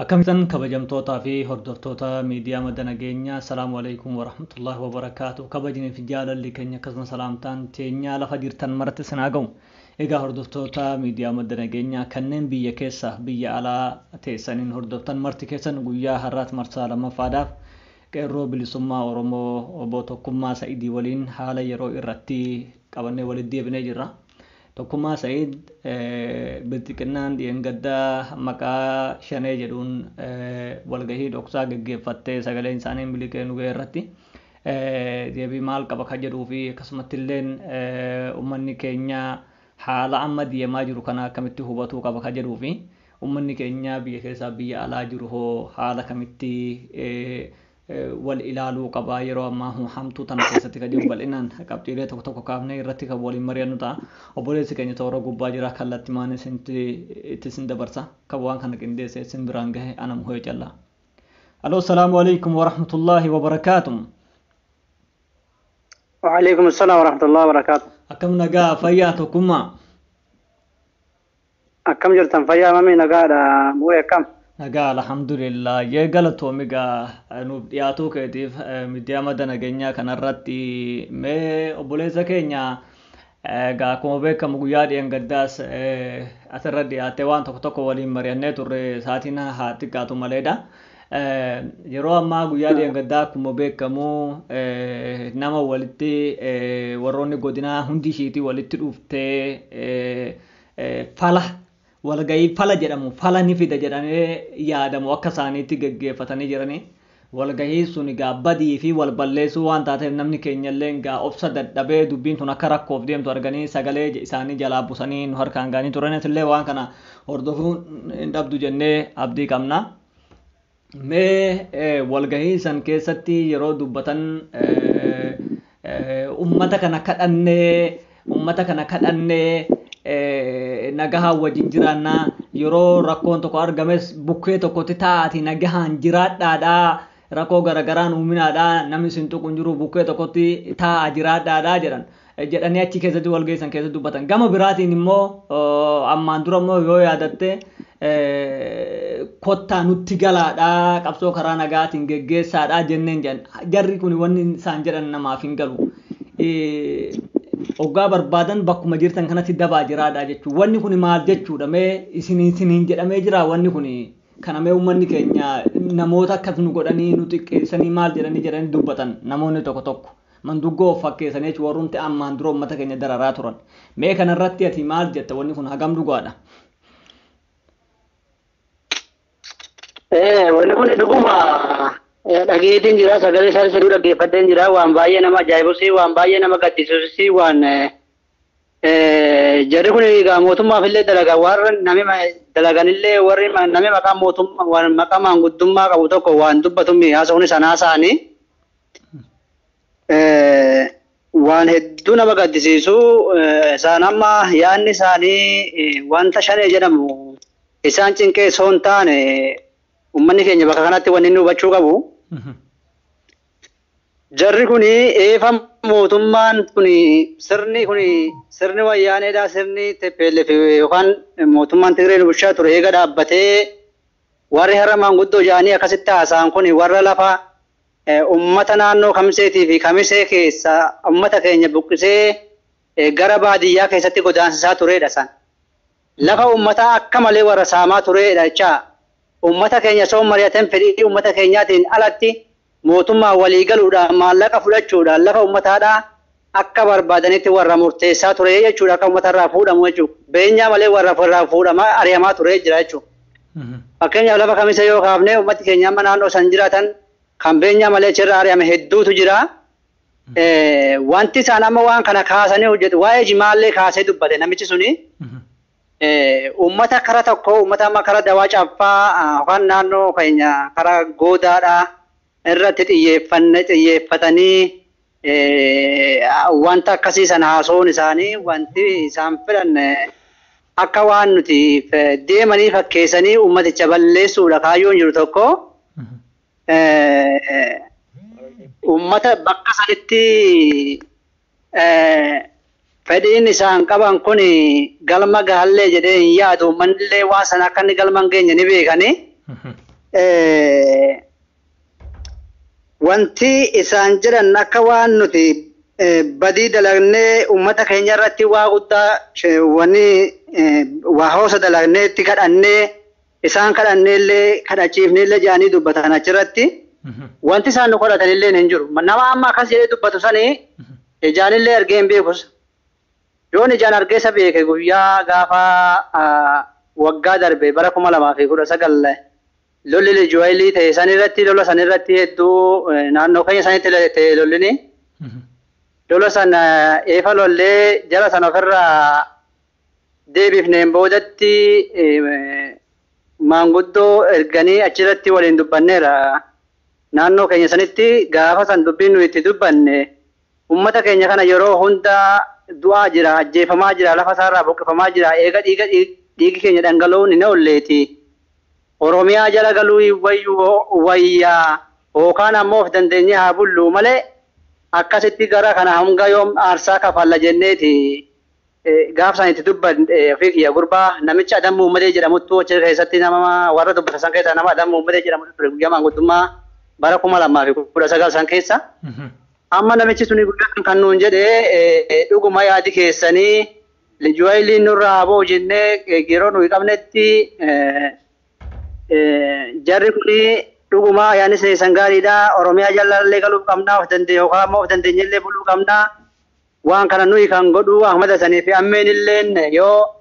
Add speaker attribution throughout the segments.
Speaker 1: Akkamitan kabajamtootaa fi hordoftoota miidiyaa madda nageenyaa Assalaamu alaykum wa rahmatullahi wa barakaatuh. Kabajanii fi jaalalli keenya akkasumas salaamtaan teenyaa lafa jirtan maratti sinaa ga'u. Egaa hordoftoota miidiyaa madda nageenyaa kanneen biyya keessa biyya alaa teessaniin hordoftan marti keessan guyyaa har'aat marsaa lammaffaadhaaf qeerroo bilisummaa Oromoo obbo Tokkummaa Sa'idii waliin haala yeroo irratti qabannee walitti deebinee jirra. Tokkummaa Sa'id bilxiqinnaan dhiyengaddaa maqaa shanee jedhuun walgahii dhoksaa geggeeffattee sagaleen isaanii miliqee nu ga'e irratti deebii maal qaba kan jedhuu fi akkasumatti illeen uummanni keenya haala amma deemaa jiru kana akkamitti hubatuu qaba kan jedhuu fi uummanni keenya biyya keessaa biyya alaa jiru hoo haala kamitti wal ilaaluu qaba yeroo ammaa hamtuu tana keessatti kan jiru bal'inaan qabxiilee tokko tokko kaafnee irratti kan waliin mari'annu ta'a. Obboleessi keenya toora gubbaa jira kallattii maan itti sin dabarsa kan waan kana qindeessee sin biraan gahe ana muhee callaa. Aloo salaamu alaykum wa rahmatullahi wa barakaatuh.
Speaker 2: Wa alaykum assalaam wa rahmatullahi wa barakaatuh.
Speaker 1: Akkam nagaa fayyaa Tokkummaa.
Speaker 2: Akkam jirtan fayyaa mamii nagaadha muhee akkam.
Speaker 1: Nagaa alhamdulillah galatoomii nuuf dhiyaatuu keetiif miidiyaa madda nageenyaa kanarratti mee obboleessa keenya egaa akkuma beekamu guyyaa dhiyengaddaas asirra dhiyaatee waan tokko tokko waliin mari'annee turre saatiin haa xiqqaatu maleedha. Yeroo ammaa guyyaa dhiyengaddaa akkuma beekamu nama walitti warroonni godinaa hundi ishiitii walitti dhuftee fala walgahii fala jedhamu fala ni fida jedhamee yaadamu akka isaaniitti geggeeffatanii jiranii walgahii sun egaa badii fi wal balleessuu waan taateef namni keenya illee egaa obsa dadhabee dubbiin tun akka rakkoof deemtu arganii sagalee isaanii jalaa busanii nu harkaan ga'anii turanis illee waan kana hordofuu hin dhabdu jennee abdii qabna. Mee walgahii san keessatti yeroo dubbatan ummata kana kadhannee nagahaan wajjin jiraannaa yeroo rakkoon tokko argames bukkee tokkotti taa'ati nagahaan jiraadhaadhaa rakkoo garagaraan uuminaadhaa namni isin tuqu hin jiru bukkee tokkotti taa'a jiraadhaadhaa jedhanii achi keessatti walgeessan keessatti dubbatan. Gama biraatiin immoo ammaan dura immoo yoo yaadatte kottaa nutti galaadhaa qabsoo karaa nagaatiin geggeessaadhaa jenneen jarri kun wanni isaan jedhan namaaf hin galu. Oggaa barbaadan bakkuma jirtan kanatti dabaa jiraadha jechuudha. Wanni kun maal jechuudha? Mee isiniin jedhamee jira wanni kun kana mee uummanni keenya namoota akkas nu godhanii nu xiqqeessanii maal jedhanii dubbatan namoonni tokko tokko manduggoo of fakkeessanii warrumti ammaan dura uummata keenya dararaa turan. Mee kanarratti ati maal jetta wanni kun hagam dhugaadha?
Speaker 2: Wanni kun dhuguma dhageetiin jira sagalee isaa saduu dhaggeeffadheen jira waan baay'ee nama ajaa'ibus waan baay'ee nama gaddisiisus waan jarri kun egaa mootummaaf illee dalagaa warra nami dalaganillee warri nami maqaa mootummaa waan maqaa maanguddummaa qabu tokko waan dubbatuun haasa'uun sanaa isaanii waan hedduu nama gaddisiisu isaan amma yaadni isaanii wanta shanee jedhamu isaan cinqee osoo hin taane uummanni keenya bakka kanatti wanni inni hubachuu qabu. Jarri kuni eefa mootummaan kuni sirni wayyaaneedha sirni TPLF yookaan mootummaan Tigree nu bulchaa ture eega dhaabbatee warri har'a maanguddoo jedhanii akkasitti haasa'an kuni warra lafa uummata naannoo Kamiseetii fi Kamisee keessa uummata keenya buqqisee gara baadiyyaa keessatti godaansisaa turedha san. Lafa uummataa akka malee warra saamaa turedha jecha ummata keenya soo mari'atan fedhii ummata keenyaatiin alatti mootummaa walii galuudhaan maallaqa fudhachuudhaan lafa ummataadhaa akka barbaadanitti warra murteessaa ture jechuudha akka uummatarraa fuudhamu jechuudha. Beenyaa malee warra irraa fuudhamaa ari'amaa ture jira jechuudha. Fakkeenyaaf lafa Kamisee yoo kaafne uummati keenya amma naannoo san jiraatan kan beenyaa malee achirraa ari'ame hedduutu jira. Wanti isaan amma waan kana kaasanii hojjetu waa'ee jimaallee kaasee dubbate namichi suni. Uummata kara tokko uummata amma kara dawaa caaffaa yookaan naannoo keenya kara goodaadhaa irratti xiyyeeffatanii wanta akkasii sana haasa'uun isaanii wanti isaan fedhan akka waan nuti deemanii fakkeessanii uummaticha balleessuudha kaayyoon jiru tokko uummata bakka sanitti fedhiin isaan qaban kun galma gahallee jedhee hin yaadu uummanillee waan sana akka inni galma hin geenye ni beekani wanti isaan jedhan akka waan nuti badii dalagnee uummata keenya irratti waa guddaa wani waa hoosa dalagnee itti kadhannee isaan kadhanneellee kadhachiifneellee jedhanii dubbatan achirratti wanti isaan nu kadhatanillee hin jiru. Nama amma akkas jedhee dubbatu sanii ijaanillee argee hin beekus. Yoon ijaan argeessa beeke guyyaa gaafa waggaa darbe bara 2019 lolli lijuwaayilii ta'e sanirratti lola sanirratti hedduu naannoo keenya sanitti ta'e lollini. Lola sana eefa lollee jara sana ofirraa deebifneen boodatti maanguddoo erganii achirratti waliin dubbanneera. Naannoo keenya sanitti gaafa san dubbiin nuyi itti dubbanne uummata keenya kana yeroo hunda du'aa jira, ajjeefamaa jira, lafa isaarraa buqqifamaa jira, eega dhiigi keenya dhangala'uun hin oolleeti. Oromiyaa jala galuu wayyaa yookaan ammoo of dandeenye haa bullu malee akkasitti gara kana hanga yoom aarsaa kafalla jenneeti gaaf san itti dubban ofii kiyya gurbaa namicha Adam Muhammadee jedhamuttu achi keessatti nama warra dubbatan san keessaa nama Adam Muhammadee jedhamutu ture guyyaa maanguddummaa bara 2019 san keessa. Amma namichi suni guyyaa kan nuun jedhee dhuguma yaadi keessanii lijuwaayiliin nurraa haboo jennee yeroo nuyi qabnetti jarri kuni dhuguma yaani san gaariidha. Oromiyaa jalallee galuuf qabnaa of dandeenye yookaan ammoo of dandeenyellee buluu qabnaa. Waan kana nuyi kan godhu Ahmad Hasanii fi ammeenilleen yoo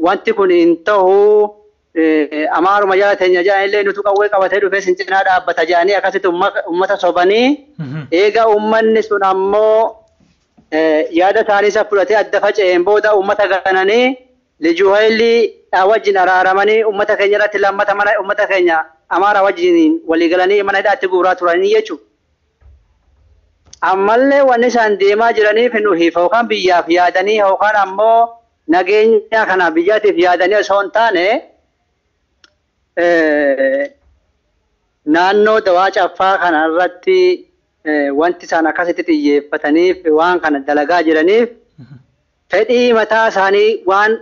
Speaker 2: wanti kun hin ta'u amaaruma jala teenya jedhanillee nutu qawwee qabatee dhufee sincinaa dhaabbata jedhanii akkasitti uummata sobanii eega uummanni sun ammoo yaada isaanii isa fudhatee adda faca'een booda uummata gananii lijuwaayilii wajjin araaramanii uummata keenya irratti lammata mana uummata keenya amaara wajjin walii galanii mana hidhaatti guuraa turanii jechuudha. Ammallee wanni isaan deemaa jiraniif nuyi yookaan biyyaaf yaadanii yookaan ammoo nageenya kana biyyaatiif yaadanii osoo hin taane naannoo dawaa caffaa kana irratti wanti isaan akkasitti xiyyeeffataniif waan kana dalagaa jiraniif fedhii mataa isaanii waan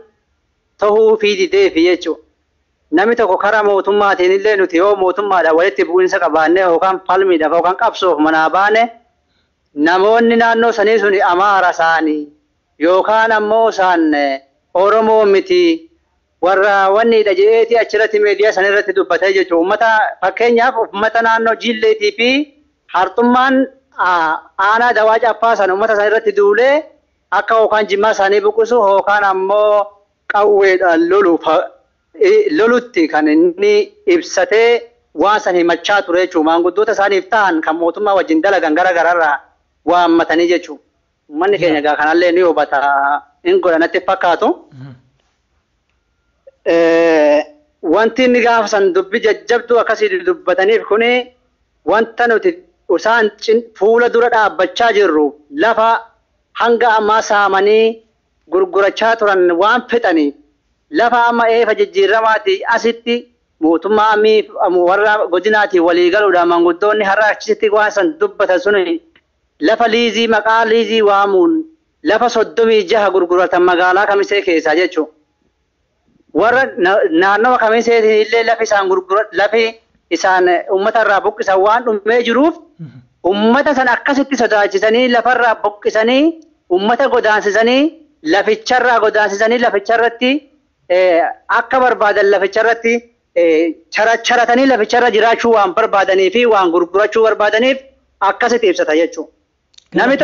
Speaker 2: ta'uu fi dideef jechuudha. Namni tokko karaa mootummaatiin illee nuti yoo mootummaadhaan walitti bu'insa qabaannee yookaan falmiidhaaf yookaan qabsoof manaa baane namoonni naannoo sanii suni amaara isaanii yookaan ammoo isaan Oromoo miti warra wanni dhajeetii achirratti miidiyaa sanirratti dubbatee jechuudha. Uummata fakkeenyaaf uummata naannoo Jilleetii fi Hartummaan aanaa dawaa caffaa sana uummata sanirratti duulee akka yookaan jimmaa isaanii buqqisu yookaan ammoo qawweedhaan lolutti kan inni ibsatee waan san himachaa ture jechuudha. Maanguddoota isaaniif ta'an kan mootummaa wajjin dalagan gara gararraa waammatanii jechuudha. Uummanni keenya egaa kanallee ni hubata hin godhanatti fakkaatu. Wanti inni gaafa san dubbi jajjabduu akkasii dubbataniif kuni wanta nuti isaan fuula dura dhaabbachaa jirru lafa hanga ammaa saamanii gurgurachaa turan waan fixaniif lafa amma eefa jijjiiramaati asitti mootummaa warra godinaatii walii galuudhaan maanguddoonni har'a achisitti waan san dubbatan suni lafa liizii maqaa liizii waamuun lafa 36 gurguratan magaalaa Kamisee keessaa jechuudha. Warra naannoo Kamisee illee lafi isaan uummata irraa buqqisan waan dhumee jiruuf uummata san akkasitti sodaachisanii lafarraa buqqisanii uummata godaansisanii laficharraa godaansisanii laficharratti akka barbaadan laficharratti charatanii laficharra jiraachuu waan barbaadanii fi waan gurgurachuu barbaadaniif akkasitti ibsata jechuudha. Namni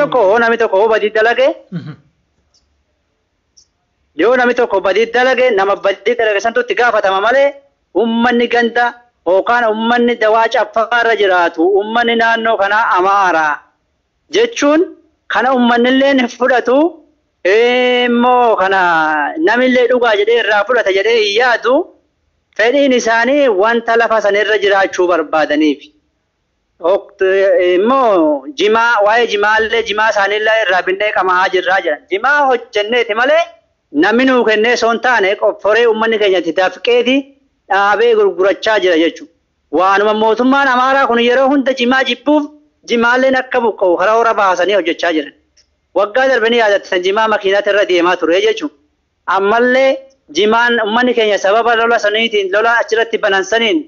Speaker 2: tokko badii dalage yoo namni tokko badii dalage nama badii dalage santu itti gaafatama malee uummanni ganda yookaan uummanni dawaa caffaarra jiraatu uummanni naannoo kanaa amaara jechuun kana uummanillee fudhatu immoo kana namillee dhugaa jedhee irraa fudhata jedhee hin yaadu fedhiin isaanii wanta lafa sanirra jiraachuu barbaadaniif. Immoo jimaa waa'ee jimaallee jimaa isaaniillee irraa binnee qamaa jirraa jiran jimaa hojjenneeti malee namni nuu kennee osoo hin taane qofforee uummanni keenya itti dafqeeti dhaabee gurgurachaa jira jechuudha. Waanuma mootummaan Amaaraa kun yeroo hunda jimaa jibbuuf jimaalleen akka buqqa'u karaa hora baasanii hojjechaa jiran. Waggaa darbanii yaadattan jimaa makiinatti irra deemaa ture jechuudha. Ammallee jimaan uummanni keenya sababa lola saniitiin lola achirratti banansaniin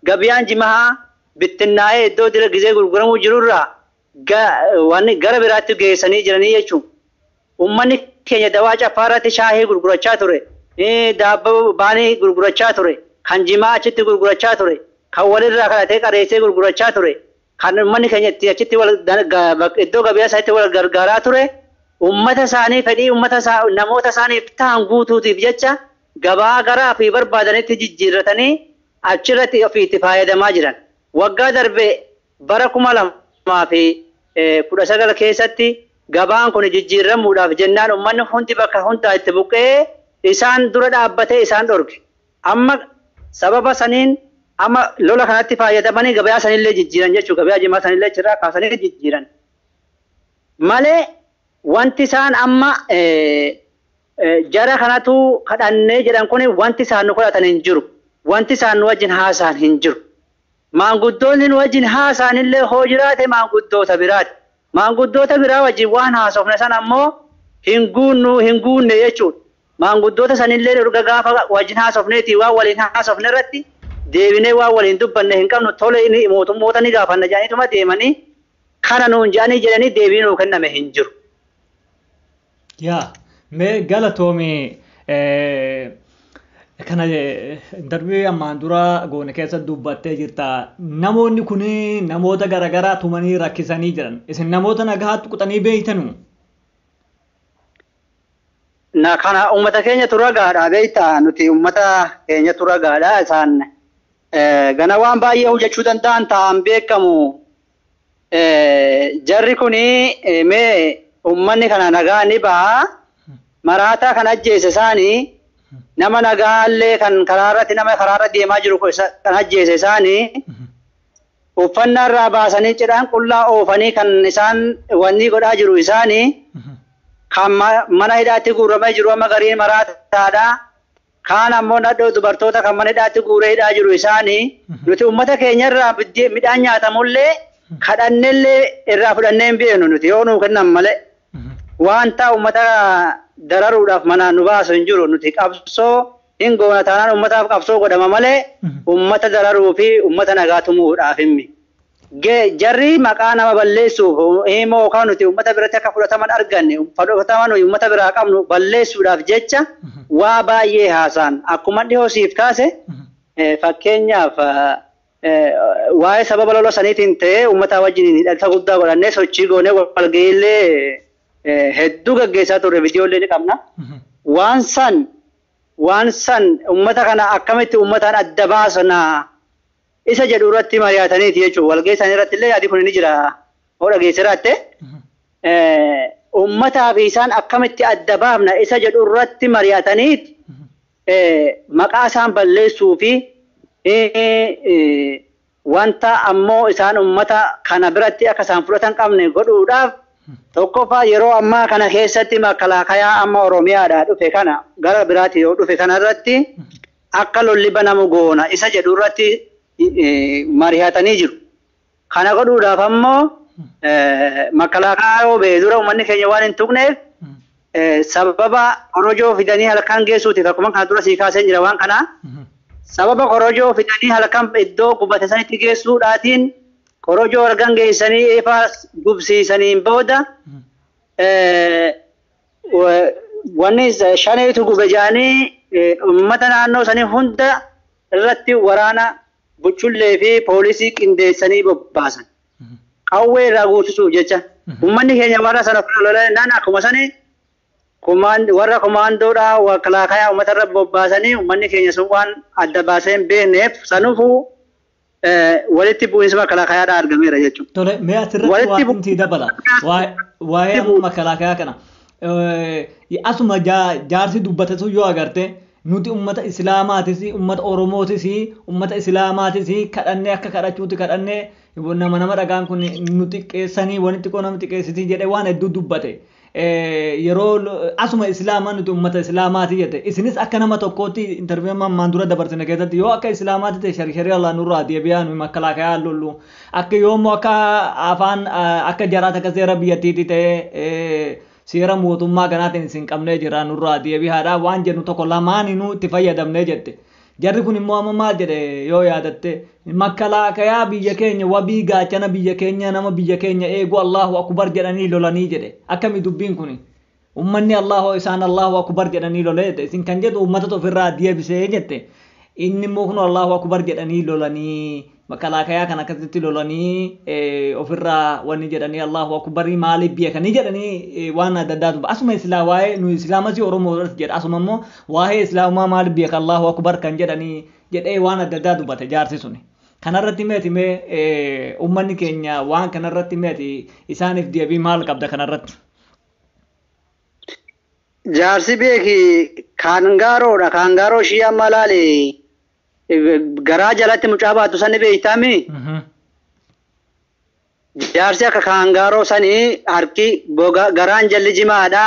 Speaker 2: gabiyaan jimaa bittinnaa'ee iddoo dira gizee gurguramuu jirurraa waan gara biraatti geessanii jiranii jechuun ummanni keenya dawaa caffaarratti shaahii gurgurachaa ture daabboo baanii gurgurachaa ture kan jimaa achitti gurgurachaa ture kan walirraa kadhatee qareessee gurgurachaa ture kan ummanni keenya itti achitti iddoo gabiyaa isaatti wal gargaaraa ture ummata isaanii fedhii namoota isaaniif ta'an guutuutiif jecha gabaa garaa fi barbaadanitti jijjiirratanii achirratti ofiitti fayyadamaa jiran. Waggaa darbe bara 2019 keessatti gabaan kun jijjiiramuudhaaf jennaan ummanni hundi bakka hundaa itti buqqee isaan dura dhaabbatee isaan dhorge. Amma sababa saniin amma lola kanatti fayyadamanii gabayaa sanillee jijjiiran jechuudha. Gabayaa jimaa sanillee achirraa kaasanii jijjiiran. Malee wanti isaan amma jara kanatu kadhannee jedhan kun wanti isaan nu kadhatan hin jiru. Wanti isaan nu wajjin haasa'an hin jiru. Maanguddoonni nu wajjin haasa'an illee hoo jiraate maanguddoota biraati. Maanguddoota biraa wajjin waan haasofne san ammoo hin guunne jechuudha. Maanguddoota sanillee durga gaafa wajjin haasofneeti waan waliin haasofne irratti deebinee waan waliin dubbanne hin qabnu tole mootummoota ni gaafanna jedhaniituma deemanii kana nuun jedhanii jedhanii deebii nuu kenname hin jiru.
Speaker 1: Yaa mee galatoomii kana darbii ammaan dura goone keessa dubbattee jirta namoonni kun namoota garaagaraa tumanii rakkisanii jiran isin namoota nagaatti quxanii beeytanu.
Speaker 2: Na kana ummata keenya turagaadha beeyta nuti ummata keenya turagaadha isaan gana waan baay'ee hojjechuu danda'an ta'an beekamu jarri kuni mee ummanni kana nagaa ni ba'a maraataa kan ajjeese isaanii nama nagaallee kan karaarra deemaa jiru kan ajjeese isaanii uffannaa irraa baasanii cidhaan qullaa oofanii kan isaan wanni godhaa jiru isaanii kan mana hidhaatti guuramee jiru amma gariin maraataadha. Kaan ammoo nadhoo dubartoota kan mana hidhaatti guuree hidhaa jiru isaanii nuti ummata keenya irraa midhaan nyaatamullee kadhannellee irraa fudhannee hin beeknu nuti yoo nuu kennan malee wanta ummata dararuudhaaf manaan nu baasu hin jiru nuti qabsoo hin goona taanaan ummataaf qabsoo godhama malee ummata dararuu fi ummata nagaa tumuudhaaf himmi. Jarri maqaa nama balleessuuf himoo kan nuti ummata biratti akka fudhataman arganne fudhataman ummata biraa qabnu balleessuudhaaf jecha waa baay'ee haasaan akkuma dhihoo siif kaase fakkeenyaaf waa'ee sababa lola saniitiin ta'ee ummata wajjin hidhata guddaa godhannee sochii goonee walga'iillee hedduu gaggeessaa turre viidiyoollee ni qabna. Waan san ummata kana akkamitti ummataan adda baasnaa isa jedhu irratti mari'ataniiti jechuudha. Walga'ii isaanii irratti illee yaadi kun ni jira. Hoo dhageessiraatte ummataa fi isaan akkamitti adda baafna isa jedhu irratti mari'ataniiti maqaa isaan balleessuu fi wanta ammoo isaan ummata kana biratti akka isaan fudhatan qabne godhuudhaaf tokkoffaa yeroo ammaa kana keessatti makalakayaa amma Oromiyaadhaa dhufe kana gara biraatti yoo dhufe kana irratti akka lolli banamu goona isa jedhu irratti mari'atanii jiru. Kana godhuudhaaf ammoo makalakaa yoo ba'e dura uummanni keenya waan hin tuqneef sababa korojoo fidanii halkan geessuutiif akkuma kana dura sii kaasee jira waan kanaa sababa korojoo fidanii halkan iddoo qubate sanitti geessuudhaatiin korojoo argan geessanii eefaa gubsiisaniin booda wanni shaneetu gube jedhanii uummata naannoo sanii hunda irratti waraana buchullee fi poolisii qindeessanii bobbaasan. Qawwee irraa guutusuuf jecha. Uummanni keenya warra sana lolaan akkuma sanii warra komaandoodhaa makalakayaa uummata irra bobbaasanii uummanni keenya sun waan adda baasee hin beekneef sanuufuu walitti bu'iinsa makalakayaadhaa argameera jechuudha.
Speaker 1: Tole mee asirratti waan dabala waa'ee makalakayaa kana asuma jaarsi dubbatatu yoo agarte nuti ummata islaamaatis ummata oromootis ummata islaamaatis kadhannee akka kadhachuuti kadhannee nama dhagaan kun nuti xiqqeessanii wanitti qoo nama xiqqeessitii jedhee waan hedduu dubbate yeroo asuma islaamaa nuti ummata islaamaati jedhe isinis akka nama tokkootti interviiyuu ammaan dura dabarsine keessatti yoo akka islaamaati ta'e shari'a Allah nurraa deebi'aa nu makalakayaa lollu akka yoommoo akka afaan akka jaraata akka seera biyyattiiti ta'e seera mootummaa kanaatiin isin qabnee jira nurraa deebi'aadha waan jennu tokko lamaaninu itti fayyadamnee jette jarri kun immoo amma maal jedhe yoo yaadatte makkalaakayaa biyya keenya wabii gaachana biyya keenya nama biyya keenya eegu Allahu akbar jedhanii lolanii jedhe akkami dubbiin kun ummanni Allahu akbar jedhanii lolee isin kan jedhu ummata ofirraa deebisee jette inni immoo kun Allahu akbar jedhanii lolanii makkalaakayaa kan akkasitti lolanii ofirraa wanni jedhanii Allahu akbar maaliif beekanii jedhanii waan adda addaatu asuma islaa waa'ee nu islaamasii oromoo jedha asuma immoo waa'ee islaamaa maaliif beeka Allahu akbar kan jedhanii jedhee waan adda addaa dubbate jaarsi suni kanarratti meeti mee ummanni keenya waan kanarratti meeti isaaniif deebii maal qabda kanarratti
Speaker 2: jaarsi beeki kaangaaroo shii amma laale garaa jalatti mucaa baatu sani beeytami jaarsi akka kaangaaroo sanii harki garaan jalli jimaadha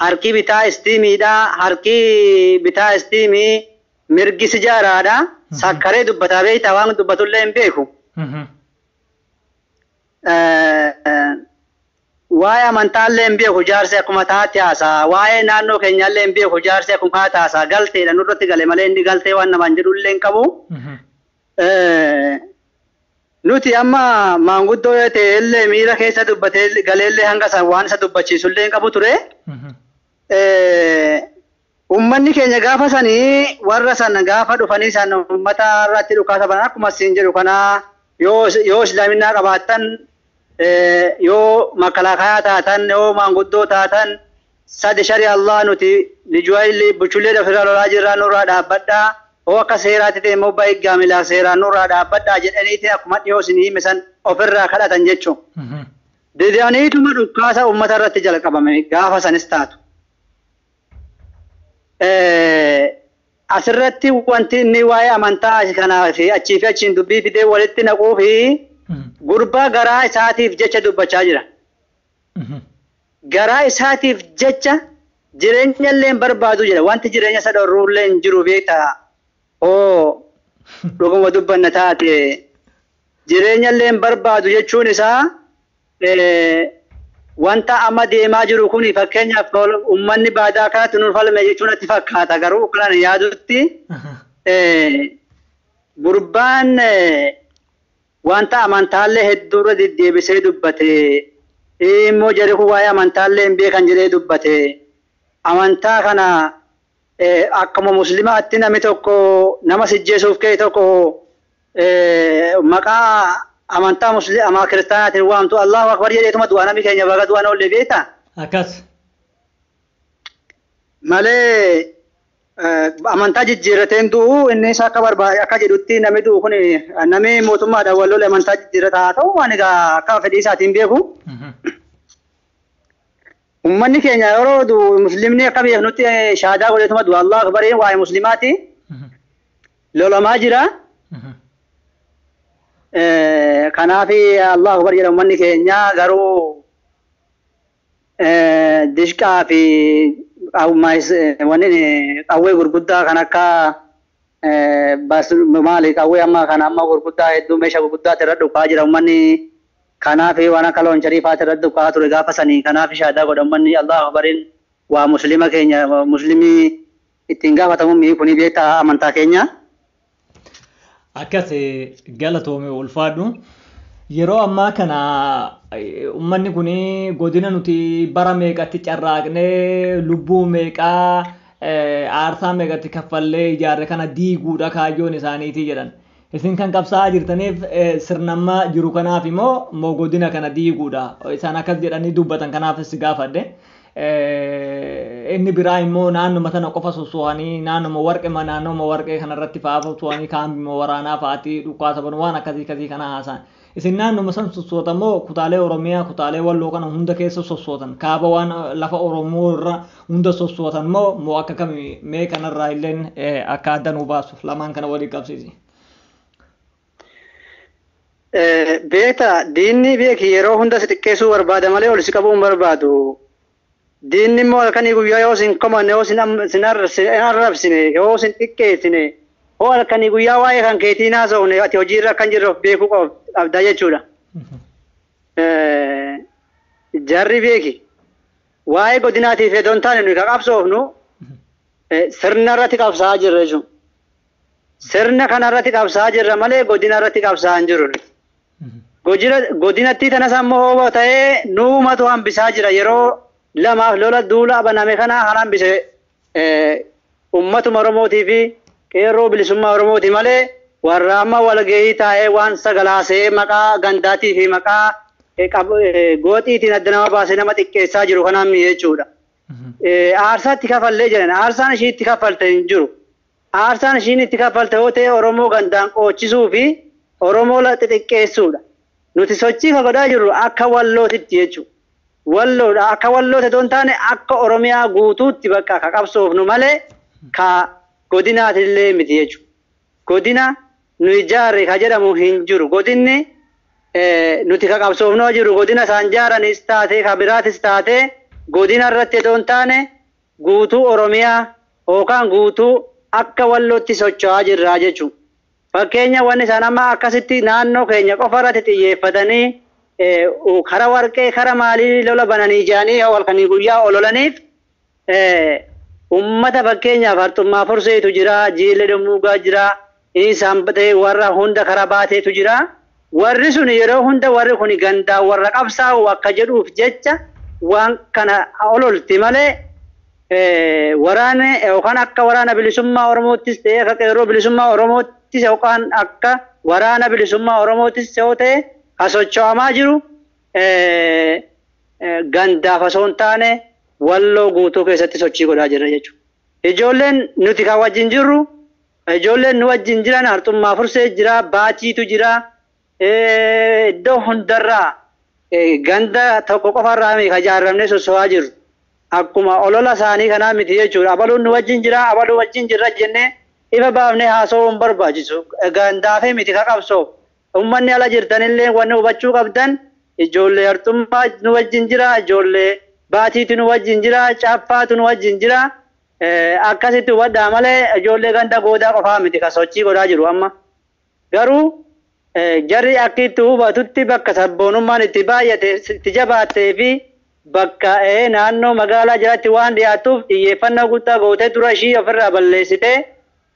Speaker 2: harki bitaa istiimiidha harki bitaa istiimii mirgi sijaaraadha sakkaree dubbataa beeyta waan dubbatullee hin beeku waa'ee amantaallee hin beeku jaarsi akkuma taate haasaa waa'ee naannoo keenyaallee hin beeku jaarsi akkuma taate haasaa galteedha nurratti gale malee inni galtee waan namaan jedhullee hin qabu nuti amma maanguddoo yoo ta'e illee miira keessa dubbatee galeellee hanga san waan isa dubbachiisullee hin qabu ture ummanni keenya gaafa sanii warra san gaafa dhufanii san ummata irratti dhukaasa banan akkuma siin jedhu kana yoo islaaminaa qabaattan yoo makalaakaa taatan yoo maanguddoo taatan sadi shari Allah nuti lijuwaayilli buchulee dafira lolaa jirraa nurraa dhaabbadhaa oo akka seeraatti ta'e immoo baay'ee gaamilaa seeraan nurraa dhaabbadhaa jedhaniiti akkuma dhiyoo isinii himisan ofirraa kadhatan jechuun. Dedeaniituma dhukaasa uummata irratti jalqabame gaafa sanis taatu. Asirratti wanti inni waa'ee amantaa kanaa fi achii fi achiin dubbii fidee walitti naquu fi gurbaa garaa isaatiif jecha dubbachaa jira. Garaa isaatiif jecha jireenya illee barbaadu jira. Wanti jireenya isa dhorruullee hin jiru beektaa. Dhuguma dubbanna taate jireenya illee barbaadu jechuun isaa wanta amma deemaa jiru kuni fakkeenyaaf uummanni baadaa kanatti nuuf falme jechuun natti fakkaata garuu kanan yaadutti gurbaan wanta amantaallee hedduurra deddeebisee dubbate immoo jedhe kun waa'ee amantaallee hin beekan jedhee dubbate amantaa kana akkuma muslimaatti namni tokko nama sijjeesuuf ka'e tokko maqaa amantaa muslimaa kiristaanaatiin waamtu Allahu akbar jedheetuma du'a namni keenya baga du'aan oollee beektaa?
Speaker 1: Akkas.
Speaker 2: Malee amantaa jijjiirrateen du'u inni isa akka barbaade akka jedhutti namni du'u kun namni mootummaadhaan wal lole amantaa jijjiirrataa haa ta'u waan egaa akka fedhii isaatiin beeku. Uummanni keenya yeroo du'u muslimni akka beeknutti shaadaa godheetuma du'a Allahu akbar waa'ee muslimaati. Lolamaa jira. Kanaaf Allahu akbar jedha uummanni keenya garuu dishqaa fi qawwee gurguddaa kan akka maali qawwee amma kana amma gurguddaa hedduu meeshaa gurguddaatti irra dhukaa jira uummanni kanaaf waan akka loon shariifaatti irra dhukaa ture gaafa sanii kanaaf shaadaa godha uummanni Allahu akbariin waa muslima keenya muslimii ittiin gaafatamu mii kuni beektaa amantaa keenya.
Speaker 1: Akkas galatoome ulfaadhu yeroo ammaa kana ummanni kun godina nuti bara meeqatti carraaqnee lubbuu meeqaa aarsaa meeqatti kaffallee ijaarre kana diiguudha kaayyoon isaaniiti jedhan isin kan qabsaa'aa jirtaniif sirnammaa jiru kanaaf immoo godina kana diiguudha isaan akkas jedhanii dubbatan kanaafis gaafadhe inni biraa immoo naannuma sana qofa soso'anii naannuma warqee kanarratti fa'aa soso'anii kaambii waraanaa fa'aatti dhukaasa banu waan akkasii kana haasa'an. Isin naannuma san sossootan moo kutaalee Oromiyaa kutaalee Walloo kana hunda keessa sossootan kaaba waan lafa Oromoo irra hunda sossootan moo akka kami mee kanarraa illeen akka adda nu baasuuf lamaan kana walii qabsiisi.
Speaker 2: Beekta diinni beeki yeroo hunda si xiqqeessuu barbaada malee ol si qabuu hin barbaadu. Diinni immoo halkanii guyyaa yoo sin komanne yoo sin arrabsine yoo sin xiqqeessine oo halkanii guyyaa waa'ee kan keetii naasofne ati hojiirra kan jirruuf beekuu qabda jechuudha. Jarri beeki waa'ee godinaatiif edoon taane nuyi kan qabsoofnu sirna irratti qabsaa'aa jirra jechuudha. sirna kanarratti qabsaa jirra malee godina irratti qabsaa hin jiru. Godinatti tanas ammoo ta'ee nuumatu hambisaa jira yeroo lamaaf lola duula baname kana hambise ummatuma Oromootii fi qeerroo bilisummaa Oromooti malee warra amma walgahii taa'ee waan sagalaasee maqaa gandaatii fi maqaa gooxiitiin adda nama baasee nama xiqqeessaa jiru kanaan jechuudha. Aarsaatti kafallee jiran aarsaan ishii itti kaffalte hin jiru. Aarsaan ishiin itti kaffalte yoo ta'e Oromoo gandaan qoochisuu fi Oromoo xixiqqeessuudha. Nuti sochii godhaa jirru akka wallootitti jechuudha. Walloodha akka walloote don taane akka Oromiyaa guutuutti bakka ka qabsoofnu malee ka godinaatillee miti jechuudha. Godina nu ijaarre ka jedhamu hin jiru. Godinni nuti ka qabsoofnoo jiru godina isaan ijaaranis taate ka biraatis taate godina irratti don taane guutuu Oromiyaa yookaan guutuu akka wallootti socho'aa jirra jechuudha. Fakkeenya wanni isaan amma akkasitti naannoo keenya qofa irratti xiyyeeffatanii kara warqee kara maalii lola bananii jaanii halkanii guyyaa ololaniif ummata fakkeenyaaf Arxummaa Furseetu jira, Jiilee Dummuugaa jira, isaan warra hunda kara baateetu jira. Warri sun yeroo hunda warri kun gandaa warra qabsaa'u akka jedhuuf jecha waan kana ololti malee waraana yookaan akka waraana bilisummaa Oromoottis ta'e akka qeerroo bilisummaa Oromoottis yookaan akka waraana bilisummaa Oromoottis yoo ta'e ka socho'amaa jiru gandaaf osoo hin taane walloo guutuu keessatti sochii godhaa jirra jechuudha. Ijoolleen nuti kan wajjin jirru ijoolleen nu wajjin jiran Arxummaa Fursee jira, Baatiitu jira, iddoo hundarraa ganda tokko qofarraa ka ijaarramnee soso'aa jiru. Akkuma olola isaanii kanaa miti jechuudha. Abaluun nu wajjin jira, abaluu wajjin jirra jennee ifa baafnee haasawuu hin barbaachisu. Gandaafee miti ka qabsoo. Uummanni ala jirtanillee wanni hubachuu qabdan ijoollee Arxummaa nu wajjin jira, ijoollee Baatiitu nu wajjin jira, Caaffaatu nu wajjin jira. Akkasitti hubadhaa malee ijoollee ganda goodaa qofaa miti ka sochii godhaa jiru amma. Garuu jarri akka itti hubatutti bakka sabboonummaan itti baay'ate itti jabaattee fi bakka naannoo magaalaa jalatti waan dhiyaatuuf xiyyeeffannaa guddaa gootee dura ishii ofirraa balleessitee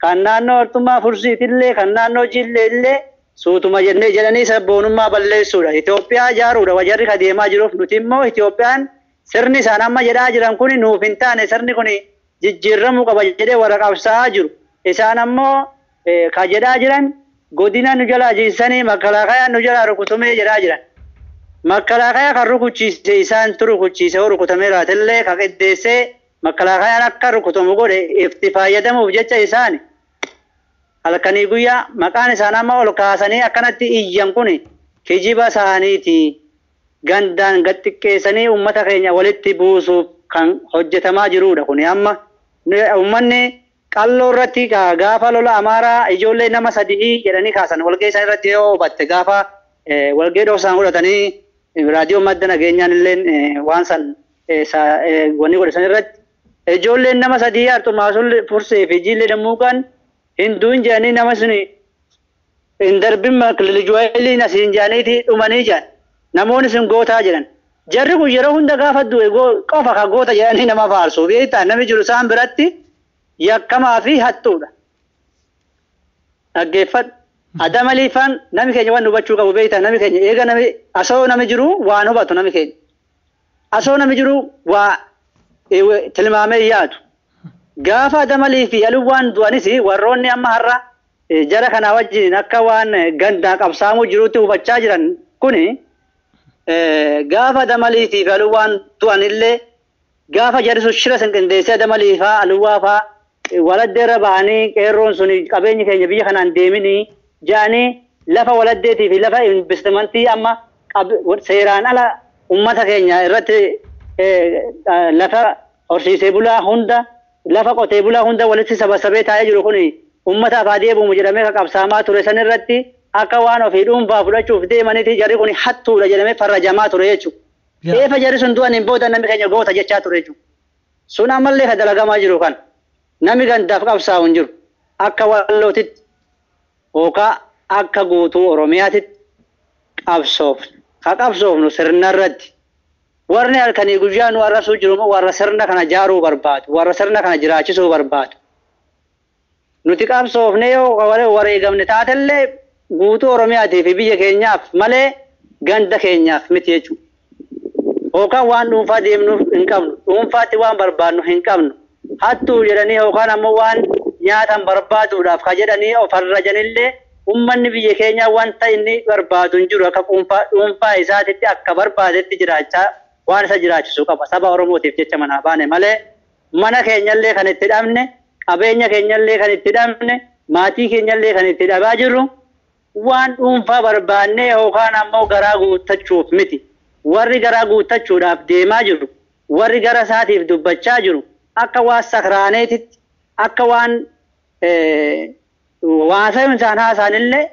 Speaker 2: kan naannoo Arxummaa Fursiitillee kan naannoo Jilleellee suutuma jennee jedhanii sabboonummaa balleessuudha. Itoophiyaa ijaaruudha wajarri ka deemaa jiruuf nuti immoo Itoophiyaan sirni isaan amma jedhaa jiran kun nuuf hin taane sirni kun jijjiirramuu qaba jedhee warra qabsaa'aa jiru. Isaan ammoo ka jedhaa jiran godina nu jalaa jiisanii makalaakayaan nu jalaa rukutumee jedhaa jiran. Makalaakayaa kan rukuchiise isaan rukuchiise rukutamee raatillee ka qiddeessee makalaakayaan akka rukutamu godhe itti fayyadamuuf jecha isaani. Halkanii guyyaa maqaan isaan amma ol kaasanii akkanatti iyyan kun kijiba isaaniiti. Gandaan gad xiqqeessanii uummata keenya walitti buusuuf kan hojjetamaa jirudha kun amma uummanni qalloo irratti gaafa lola Amaaraa ijoollee nama sadii jedhanii kaasan walgahii isaan irratti yoo hubatte gaafa walgahii dhoksaan godhatanii raadiyoo madda nageenyaan illee waan san wanni godhan irratti ijoolleen nama sadii Arxummaa Fursee fi Jiilee Dummuugaan hinduun jedhanii nama sun hin darbin Lijuwaayiliin asiin jedhaniiti dhumanii jedhan namoonni sun gootaa jedhan. Jarri kun yeroo hunda gaafa du'e qofa ka goota jedhanii nama faarsu beektaa namni jiru isaan biratti yakkamaa fi hattuudha. Dhaggeeffadhu. Adda maliifaan namni keenya waan hubachuu qabu beektaa namni keenya eega namni asoo namni jiru waan hubatu namni keenya. Asoo namni jiru waa tilmaamee yaadu. Gaafa adda malii fi aluu waan du'anis warroonni amma har'a jara kanaa wajjin akka waan gandaa qabsaamuu jirutti hubachaa jiran kuni gaafa damaliitii fi aluwaan du'anillee gaafa jarri sun shira san qindeessee damaliifaa aluwaafaa waladdeerra ba'anii qeerroon sun qabeenyi keenya biyya kanaan deeminii jedhanii lafa waladdeetii fi lafa investimentii amma seeraan ala ummata keenya irratti lafa horsiisee bulaa hunda lafa qotee bulaa hunda walitti sabasabee taa'ee jiru kun ummataaf haa deebi'u jedhamee ka qabsaamaa ture san irratti akka waan ofii dhuunfaa fudhachuuf deemaniiti jarri kun hattuudha jedhamee farrajamaa ture jechuudha. Eefa jarri sun du'an hin booda namni keenya goota jechaa ture jechuudha. Sun ammallee ka dalagamaa jiru kan namni gandaaf qabsaa'u hin jiru. Akka wallootitti yookaan akka guutuu Oromiyaatitti qabsoofnu sirna irratti. Warri halkanii guyyaa nu arrabsuu jiru warra sirna kana jaaruu barbaadu, warra sirna kana jiraachisuu barbaadu. nuti qabsoofne yoo wareegamne taatellee guutuu Oromiyaatii fi biyya keenyaaf malee ganda keenyaaf miti jechuudha. Yookaan waan dhuunfaa deemnuuf hin qabnu, dhuunfaatti waan barbaadnu hin qabnu. Hattuu jedhanii yookaan ammoo waan nyaatan barbaaduudhaaf ka jedhanii ofarra janillee ummanni biyya keenyaa wanta inni barbaadu hin jiru akka dhuunfaa isaatitti akka barbaadetti jiraachaa waan isa jiraachisuu qaba. Saba Oromootiif jecha manaa baane malee mana keenyallee kan itti dhabne, qabeenya keenyallee kan itti dhabne, maatii keenyallee kan itti dhabaa jirru waan dhuunfaa barbaannee yookaan ammoo garaa guuttachuuf miti. Warri garaa guuttachuudhaaf deemaa jiru, warri gara isaatiif dubbachaa jiru akka waan sakraaneetitti, akka waan waasaayuun isaan haasaanillee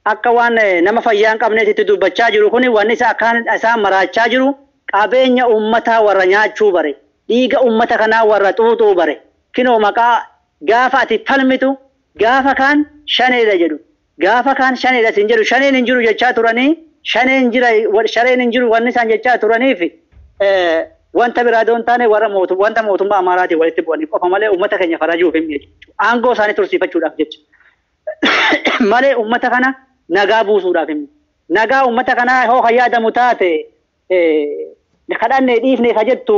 Speaker 2: akka waan nama fayyaa hin qabneetitti dubbachaa jiru kuni wanni isa akkaan isaan maraachaa jiru qabeenya ummataa warra nyaachuu bare, dhiiga ummata kanaa warra xuuxuu bare. Kinoo maqaa gaafa ati falmitu gaafa kaan shaneedha jedhu, gaafa kaan shaneedha sin jedhu, shaneen hin jiru jechaa turanii shaneen hin jiru wanni isaan jechaa turaniif wanta biraa doon taane wanta mootummaa Amaaraatiin walitti bu'anii qofa malee uummata keenya farajuuf hin jechuudha. Aangoo isaanii tursiifachuudhaaf jecha. Malee uummata kana nagaa buusuudhaaf hin. Nagaa uummata kanaa hoo kan yaadamu taate kadhannee dhiifnee ka jettu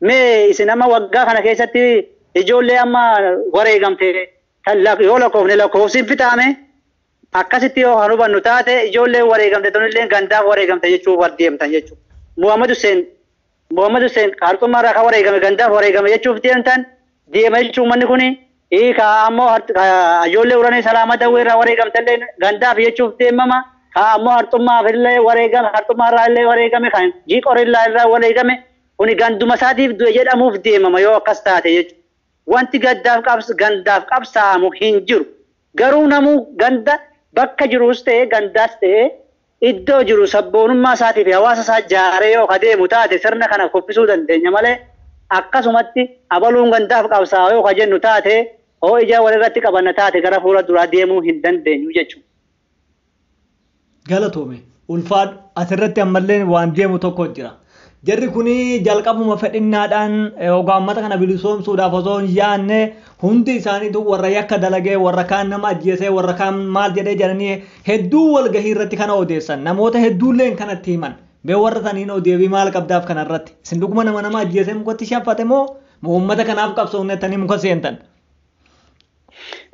Speaker 2: mee isin amma waggaa kana keessatti ijoollee amma wareegamte yoo lakkoofne lakkoofsiin fixaame akkasitti yoo kan hubannu taate ijoollee wareegamte tunillee gandaaf wareegamte jechuuf wal deemtan jechuudha. Muhammad Hussein Khartoum irraa kan wareegame gandaaf wareegame jechuuf deemtan deema jechuun manni kuni ka ammoo ijoollee uranii salaama dawwee irraa wareegamtellee gandaaf jechuuf deemama. Ka ammoo Khartoumillee wareegame, Khartoum irraa wareegame, kan Jiqorillaa irraa wareegame kuni ganduma isaatiif du'e jedhamuuf deemama yoo akkas taate jechuudha. Wanti gandaaf qabsaa'amu hin jiru. Garuu namuu ganda bakka jirus ta'e gandaas ta'e iddoo jiru sabboonummaa isaatii fi hawaasa isaa jaaree yoo adeemu taate sirna kana kuffisuu dandeenya malee akkasumatti abaluun gandaaf qabsaa'a yoo jennu taate hoo ija walirratti qabanna taate gara fuula duraa deemuu hin dandeenyu jechuudha.
Speaker 1: Galatoome ulfaadhu asirratti ammallee waan deemu tokko jira. Jarri kuni jalqabuma fedhinnaadhaan hogaammata kana bilisoomsuudhaaf osoo hin yaanne hundi isaaniitu warra yakka dalagee, warra kaan nama ajjeesee, warra kaan maal jedhee jedhanii hedduu walgahii irratti kana odeessan. Namoota hedduulleen kanatti himan. Bee warra saniin odeebii maal qabdaaf kanarratti? Isin dhuguma nama ajjeesee mukatti shaffate moo uummata kanaaf qabsoonettanii muka seentan?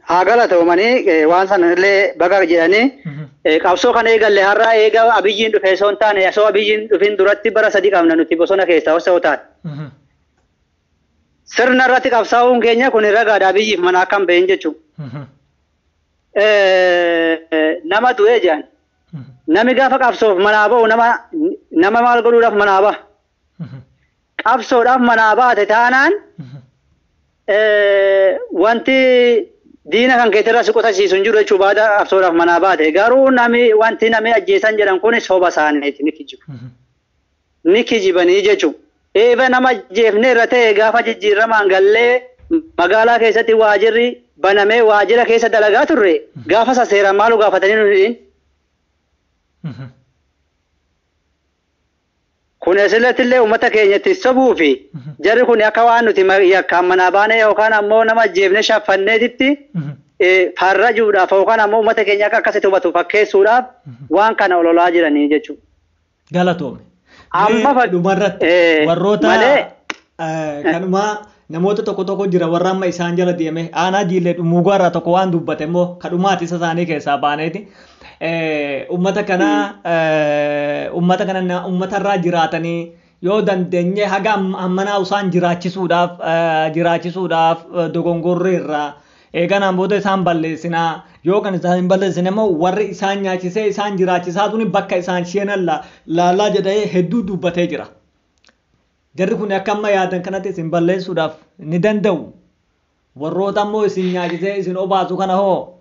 Speaker 2: Haa galatoomanii waan sanallee baga jedhanii qabsoo kana eegalle har'a eega abiyyiin dhufee osoo hin taane osoo abiyyiin dhufin duratti bara 3 qabna nuti bosona keessaa osoo taane. Sirna irratti qabsaa'uun keenya kun ragaadha abiyyiif mana akkam ba'in jechuudha. Nama du'ee jedhan. Nami gaafa qabsoof manaa ba'u nama maal godhuudhaaf manaa ba'a. Qabsoodhaaf manaa baate taanaan wanti diina kan keetirra si qotachiisu hin jiru jechuu baada qabsoodhaaf manaa baate. Garuu wanti nami ajjeesan jedhan kun soba isaaniiti ni kijibu. Ni kijibanii jechuudha. Eeba nama ajjeefne irra ta'e gaafa jijjiiramaan gallee magaalaa keessatti waajirri banamee waajira keessa dalagaa turre gaafa seeraan maaluu gaafatanii nuti. Kun asirratti illee uummata keenyatti sobuu fi jarri kun akka waan nuti yakkaan manaa baane yookaan ammoo nama ajjeefne shaffanneetitti farrajuudhaaf yookaan ammoo uummata keenya akka akkasitti hubatu fakkeessuudhaaf waan kana ololaa jiranii jechuudha.
Speaker 1: Galatoome. Amma dhumarratti warroota kanuma namoota tokko jira warra amma isaan jala deeme aanaa jiillee mugaarraa tokko waan dubbate immoo kadhumaati isa isaanii keessaa baaneeti. Ummata kana ummatarraa jiraatanii yoo dandeenye haga ammanaa isaan jiraachisuudhaaf dogongorreerraa eeganaan booda isaan balleessinaa yoo kan isaan hin balleessine immoo warri isaan nyaachisee isaan jiraachisaa tuni bakka isaan sheenan laalaa jedhee hedduu dubbatee jira. Jarri kun akka amma yaadan kanatti isin balleessuudhaaf ni danda'u. Warroota ammoo isin nyaachisee isin obaasu kana hoo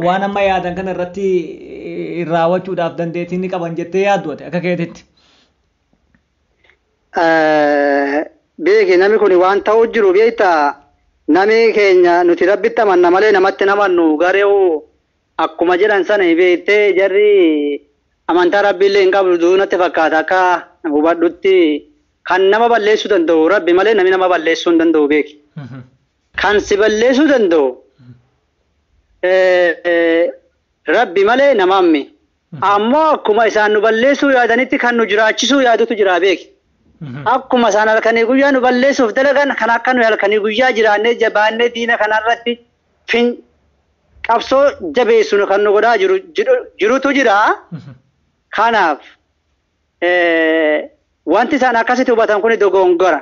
Speaker 1: waan amma yaadan kana irratti raawwachuudhaaf dandeettii ni qaban jettee yaaddu akka keetitti.
Speaker 2: Beeki namni kun waan ta'uu jiru beektaa namni keenya nuti rabbitti amanna malee namatti namannu garuu akkuma jedhan sana beektee jarri amantaa rabbiillee hin qabdu natti fakkaata akka hubadhutti kan nama balleessuu danda'u rabbi malee namni nama balleessuu hin danda'u beeki. Kan si balleessuu danda'u rabbi malee namammi. Ammoo akkuma isaan nu balleessuu yaadanitti kan nu jiraachisuu yaadutu jira beeki. Akkuma isaan halkanii guyyaa nu balleessuuf dalagan kan akka nu halkanii guyyaa jiraannee jabaannee diina kanarratti qabsoo jabeessuun kan nu godhaa jirutu jira. Kanaaf wanti isaan akkasitti hubatan kun dogongora.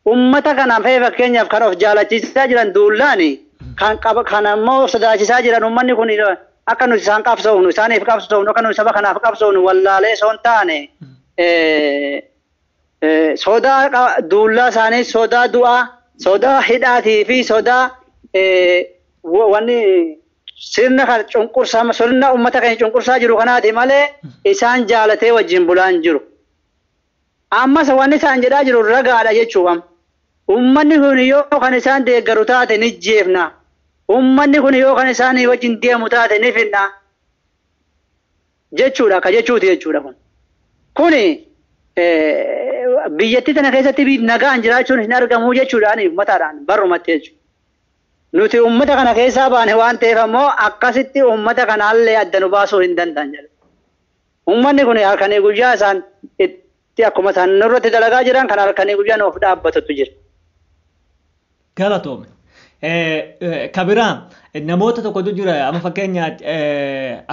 Speaker 2: Ummata kanaaf fakkeenyaaf kan of jaalachiisaa jiran duullaani kan ammoo sodaachisaa jiran ummanni kun akka nuti isaan qabsoofnu isaaniif qabsoofnu akka nuti saba kanaaf qabsoofnu wallaalee soon taane sodaa duullaa isaanii sodaa du'aa sodaa hidhaatii fi sodaa wanni sirna kan cunqursaa sirna ummata keenya cunqursaa jiru kanaati malee isaan jaalatee wajjin bulaan jiru. Ammas wanni isaan jedhaa jiru ragaadha jechuudha. Ummanni kun yoo kan isaan deeggaru taate ni jeefna. Ummanni kun yoo kan isaan wajjin deemu taate ni finna. Jechuudha ka jechuuti jechuudha kun. Kuni biyyattii tana keessatti nagaan jiraachuun hin argamu jechuudhaan ummataadhaan barrumatti jechuudha. Nuti ummata kana keessaa baane waan ta'eef ammoo akkasitti ummata kanaallee adda nu baasuu hin danda'an jedha. Ummanni kun halkanii guyyaa isaan itti akkuma isaan nurratti dalagaa jiran kan halkanii guyyaa nuuf dhaabbatutu jira.
Speaker 1: Galatoome. Kabiraan namoota tokkotu jira amma fakkeenya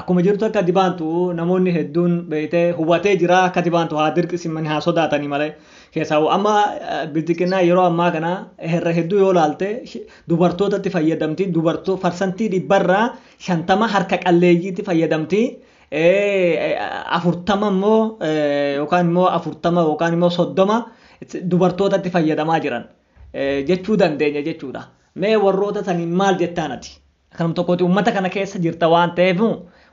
Speaker 1: akkuma jirtu akka dibaantu namoonni hedduun beekte hubatee jira akka dibaantu haa dirqisiisanii haa sodaatanii malee keessaa amma biltiqinnaa yeroo ammaa kana herra hedduu yoo laalte dubartootatti fayyadamti dubartoota farsantii 50% harka qalleeyyiitti fayyadamti 40 immoo yookaan immoo 40 yookaan immoo 30 dubartootatti fayyadamaa jiran jechuu dandeenya jechuudha. Mee warroota saniin maal jettaan ati? Kanuma tokkotti uummata kana keessa jirta waan ta'eef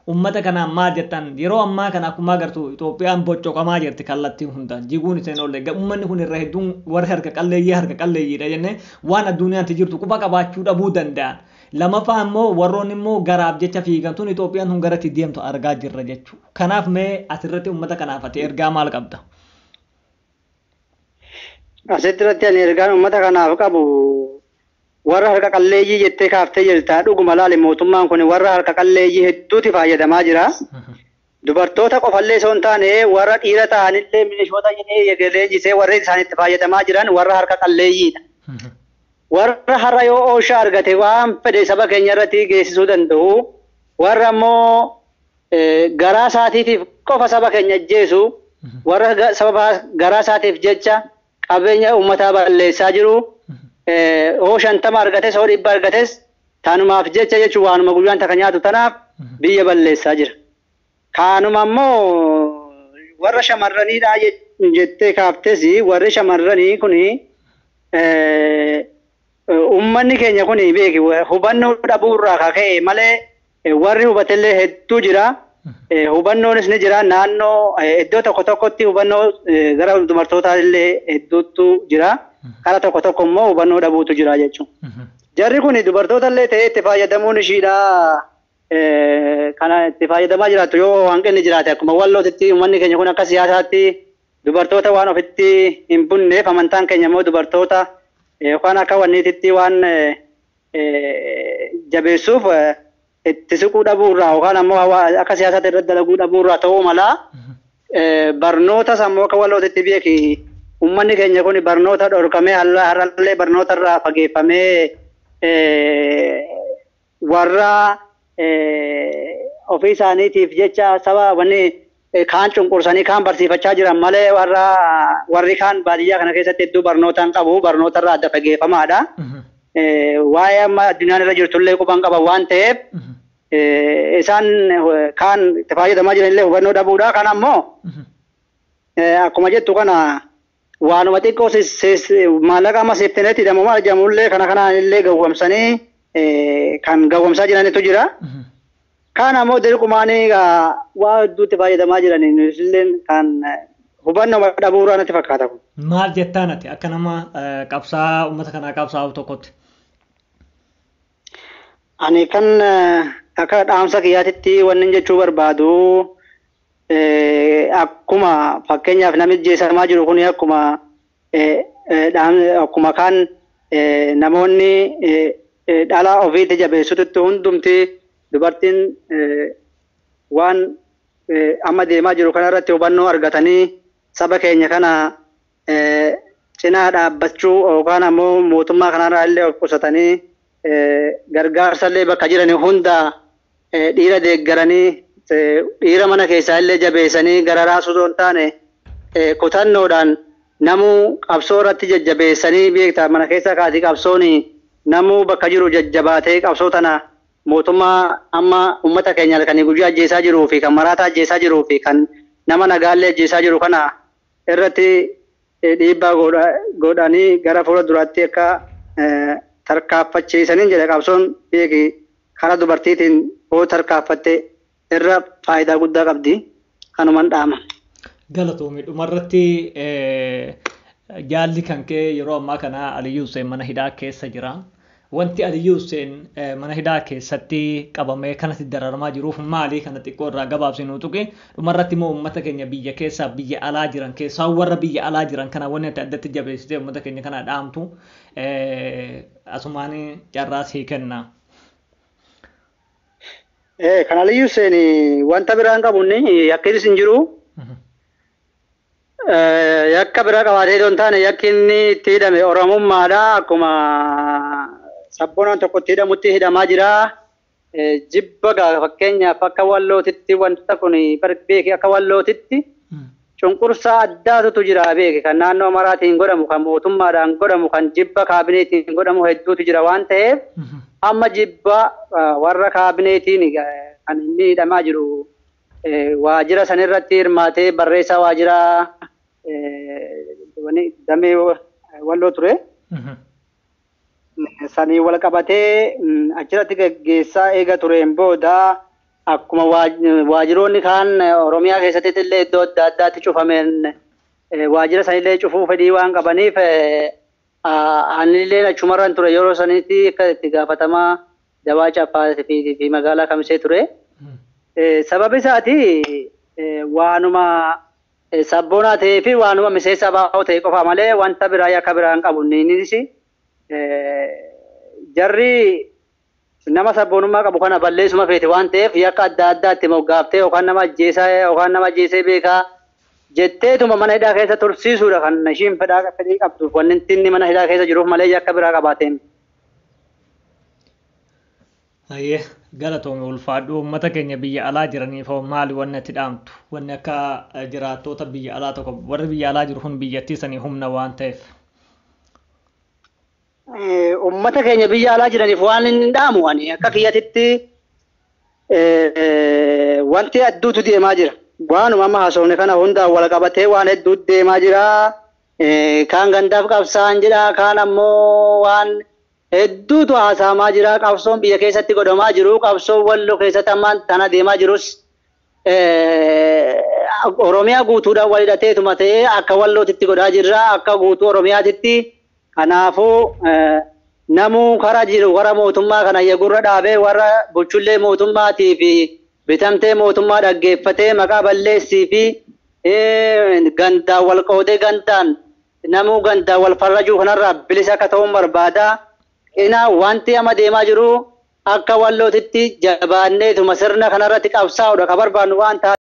Speaker 1: uummata kanaan maal jettaan yeroo ammaa kana akkuma agartu Itoophiyaan boccoqamaa jirti kallattiin hundaan jiguun iseen oolle uummanni kun irra hedduun warri harka qalleeyyiidha jennee waan addunyaatti jirtu quba qabaachuu dhabuu danda'an. Lamaffaa immoo warroonni immoo garaaf jecha fiigamtuun Itoophiyaan kun garatti deemtu argaa jirra jechuudha. Kanaaf mee asirratti uummata kanaaf ati ergaa maal qabda?
Speaker 2: Asirratti ani ergaan uummata kanaaf qabu warra harka qalleeyyii jettee kaaftee jirta dhuguma laali mootummaan kun warra harka qalleeyyii hedduutti fayyadamaa jira. Dubartoota qofallee osoo hin taane warra dhiira ta'anillee milishoota jedhee leenjisee warri isaanitti fayyadamaa jiran warra harka qalleeyyiidha. Warra har'a yoo ooshaa argate waan fedhe saba keenya irratti geessisuu danda'u warra immoo garaa isaatiif qofa saba keenya ajjeesu warra sababa garaa isaatiif jecha qabeenya uummataa balleessaa jiru. Shantama argates 100 argates taanumaaf jecha jechuun waanuma guyyaan takka nyaatu tanaaf biyya balleessaa jira. Kaanuma ammoo warra shamarraniidha jettee kaaftes warri shamarranii kuni uummanni keenya kuni beeki hubannoo dhabuurraa ka'e malee warri hubatellee hedduu jira. Hubannoonis ni jira naannoo iddoo tokko tokkotti hubannoo gara dubartootaa illee hedduutu jira. Kara tokko tokko immoo hubannoo dhabuutu jira jechuudha. Jarri kun dubartoota illee ta'ee itti fayyadamuun ishiidha. Kana itti fayyadamaa jiraatu yoo hanqinni jiraate akkuma wallootitti uummanni keenya kun akka siyaasaatti dubartoota waan ofitti hin bunneef amantaan keenya immoo dubartoota yookaan akka wanniititti waan jabeessuuf itti siquu dhabuurraa yookaan ammoo akka siyaasaatti irratti dalaguu dhabuurraa ta'uu mala barnootas ammoo akka wallootitti beeki. Uummanni keenya kun barnoota dhorkamee har'allee barnoota irraa fageeffamee warra ofii isaaniitiif jecha saba wanni kaan cunqursanii kaan barsiifachaa jiran malee warri kaan baadiyyaa kana keessatti hedduu barnootaan qabu barnoota irraa adda fageeffamaadha. Waa'ee amma addunyaan irra jirtullee quban qaban waan ta'eef isaan kaan itti fayyadamaa jiranillee hubannoo dhabuudha. Kan ammoo akkuma jettu kana waanuma xiqqoo maallaqa amma seeftineetti hidhamumaa jedhamullee kanaan illee gawwamsanii kan gawwamsaa jiranitu jira. Kaan ammoo dirqumaanii waa hedduutti fayyadamaa jiranii illee kan hubannoo dhabuurraa natti fakkaata.
Speaker 1: Maal jettaan ati akka nama qabsaa uummata kanaa qabsaa'u tokkotti?
Speaker 2: Ani kan akka dhaamsa kiyyaatitti wanni jechuu barbaadu akkuma fakkeenyaaf namichi jeessamaa jiru kun akkuma kan namoonni dhala ofiitti jabeessutti hundumti dubartiin waan amma deemaa jiru kanarratti hubannoo argatanii saba keenya kana cinaa dhaabbachuu yookaan ammoo mootummaa kanarraa illee of qusatanii gargaarsa illee bakka jiran hunda dhiira deeggaranii dhiira mana keessaa illee jabeessanii gara raasuu osoo hin taane kutannoodhaan namuu qabsoo irratti jajjabeessanii beektaa mana keessa kaasii qabsooni namuu bakka jiru jajjabaatee qabsoo tana mootummaa amma uummata keenya kan guyyaa ajjeesaa jiruu fi kan maraataa ajjeesaa jiruu fi kan nama nagaallee ajjeesaa jiru kana irratti dhiibbaa godhanii gara fuula duraatti akka tarkaanfachiisaniin jedha qabsoon beeki karaa dubartiitiin hoo tarkaanfatte irra faayidaa guddaa qabdi kanuman dhaama.
Speaker 1: Galatoomii dhumarratti jaalli kan kee yeroo ammaa kana Aliyyuu Hussein mana hidhaa keessa jira. Wanti Aliyyuu Hussein mana hidhaa keessatti qabamee kanatti dararamaa jiruuf maali kana xiqqoo irraa gabaabsinuu tuqe dhumarratti immoo uummata keenya biyya keessaa biyya alaa jiran keessaa warra biyya alaa jiran kana wanti addatti jabeessitee uummata keenya kana dhaamtu asumaan carraa sii kenna.
Speaker 2: Kan Aliyyuu Hussein wanta biraan qabunni yakkinis hin jiru. Yakka biraa qabaatee don taane yakki inni itti hidhame Oromummaadha akkuma sabboonaan tokko itti hidhamutti hidhamaa jira. Jibba fakkeenyaaf akka wallootitti wanta kun beeki akka wallootitti cunqursaa addaatutu jira beeki kan naannoo maraatiin godhamu kan mootummaadhaan godhamu kan jibba kaabineetiin godhamu hedduutu jira waan ta'eef amma jibba warra kaabineetiin kan inni hidhamaa jiru waajjira sanirratti hirmaatee barreessaa waajjira damee walloo ture. Sanii wal qabatee achirratti gaggeessaa eega tureen booda akkuma waajjiroonni kaan Oromiyaa keessatti illee iddoo adda addaatti cufameen waajjira sanillee cufuu fedhii waan qabaniif anillee achumarran ture yeroo sanitti akka itti gaafatamaa Dawaa Caffaa fi magaalaa Kamisee ture. Sababi isaati waanuma sabboonaa ta'ee fi waanuma miseensa baa'oo ta'e qofa malee wanta biraa yakka biraan qabu innis jarri nama sabboonummaa qabu kana balleessuma feete waan ta'eef yakka adda addaatti moggaaftee yookaan nama ajjeesee beekaa jetteetuma mana hidhaa keessa tursiisuudha kan ishiin fedhii qabduuf wanni inni mana hidhaa keessa jiruuf malee yakka biraa qabaateen.
Speaker 1: Ayyee galatoomii ulfaadhu uummata keenya biyya alaa jiraniif maali wanni itti dhaamtu wanni akka jiraattoota biyya alaa tokko warri biyya alaa jiru kun biyyattii sanii humna waan ta'eef.
Speaker 2: Uummata keenya biyya alaa jiraniif waan inni dhaamu ani akka kiyyatitti wanti hedduutu deemaa jira. Waanuma amma haasofne kana hundaan wal qabatee waan hedduutu deemaa jira. Kaan gandaaf qabsaan jedha kaan ammoo waan hedduutu haasa'amaa jira. Qabsoon biyya keessatti godhamaa jiru qabsoon walloo keessatti ammaan tana deemaa jirus Oromiyaa guutuudhaan wal hidhateetuma ta'ee akka wallootitti godhaa jirra akka guutuu Oromiyaatitti. Kanaafuu namuu karaa jiru warra mootummaa kana yeegurra dhaabee warra bulchullee mootummaatii fi bitamtee mootummaa dhaggeeffatee maqaa balleessii fi gandaan wal qoodee gandaan namuu gandaan wal farrajuu kanarraa bilisa akka ta'uun barbaada. Wanti amma deemaa jiru akka wallootitti jabaanneetuma sirna kanarratti qabsaa'uudha ka barbaannu waan ta'eef.